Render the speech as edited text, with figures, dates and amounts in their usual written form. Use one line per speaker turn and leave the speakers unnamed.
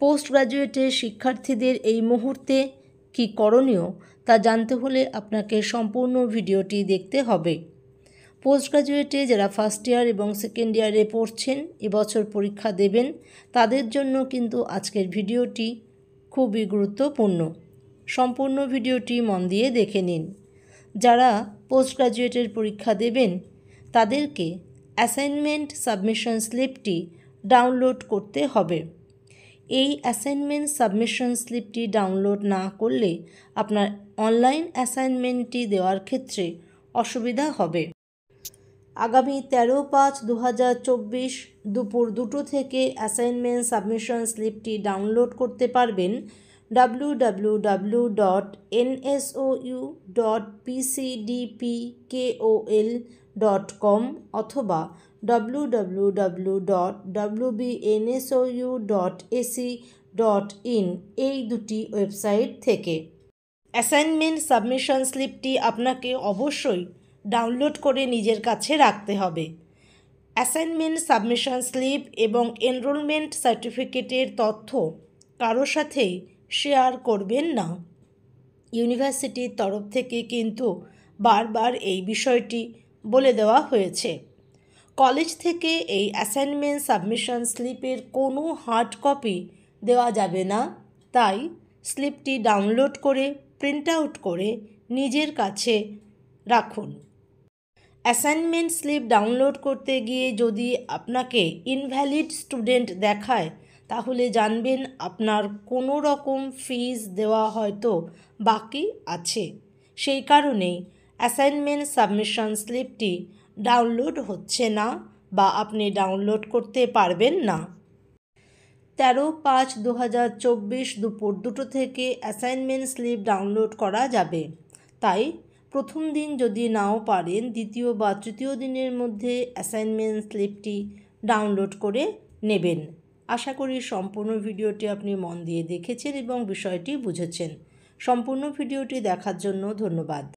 Post গ্র্যাজুয়েটের শিক্ষার্থীদের এই মুহূর্তে কি করণীয় তা জানতে হলে আপনাকে সম্পূর্ণ ভিডিওটি দেখতে হবে। পোস্ট গ্র্যাজুয়েটে যারা ফার্স্ট ইয়ার এবং সেকেন্ড ইয়ারে পড়ছেন, এবছর পরীক্ষা দেবেন, তাদের জন্য কিন্তু আজকের ভিডিওটি খুবই গুরুত্বপূর্ণ। সম্পূর্ণ ভিডিওটি মন দিয়ে দেখে নিন। যারা পোস্ট গ্র্যাজুয়েটের পরীক্ষা দেবেন তাদেরকে অ্যাসাইনমেন্ট সাবমিশন স্লিপটি ডাউনলোড করতে হবে। এই অ্যাসাইনমেন্ট সাবমিশন স্লিপটি ডাউনলোড না করলে আপনার অনলাইন অ্যাসাইনমেন্টটি দেওয়ার ক্ষেত্রে অসুবিধা হবে। আগামী 13/5/2024 দুপুর 2টো থেকে অ্যাসাইনমেন্ট সাবমিশন স্লিপটি ডাউনলোড করতে পারবেন www.nsou.pcdpkol.com অথবা www.wbnsou.ac.in এই দুটি ওয়েবসাইট থেকে। অ্যাসাইনমেন্ট সাবমিশন স্লিপটি আপনাকে অবশ্যই ডাউনলোড করে নিজের কাছে রাখতে হবে। অ্যাসাইনমেন্ট সাবমিশন স্লিপ এবং এনরোলমেন্ট সার্টিফিকেটের তথ্য কারোর সাথেই শেয়ার করবেন না। ইউনিভার্সিটির তরফ থেকে কিন্তু বারবার এই বিষয়টি বলে দেওয়া হয়েছে। কলেজ থেকে এই অ্যাসাইনমেন্ট সাবমিশন স্লিপের কোনো হার্ড কপি দেওয়া যাবে না, তাই স্লিপটি ডাউনলোড করে প্রিন্ট আউট করে নিজের কাছে রাখুন। অ্যাসাইনমেন্ট স্লিপ ডাউনলোড করতে গিয়ে যদি আপনাকে ইনভ্যালিড স্টুডেন্ট দেখায় তাহলে জানবেন আপনার কোনো রকম ফিজ দেওয়া হয়তো বাকি আছে। সেই কারণেই অ্যাসাইনমেন্ট সাবমিশন স্লিপটি ডাউনলোড হচ্ছে না বা আপনি ডাউনলোড করতে পারবেন না। 13/5/2024 দুপুর 2টো থেকে অ্যাসাইনমেন্ট স্লিপ ডাউনলোড করা যাবে। তাই প্রথম দিন যদি নাও পারেন, দ্বিতীয় বা তৃতীয় দিনের মধ্যে অ্যাসাইনমেন্ট স্লিপটি ডাউনলোড করে নেবেন। আশা করি সম্পূর্ণ ভিডিওটি আপনি মন দিয়ে দেখেছেন এবং বিষয়টি বুঝেছেন। সম্পূর্ণ ভিডিওটি দেখার জন্য ধন্যবাদ।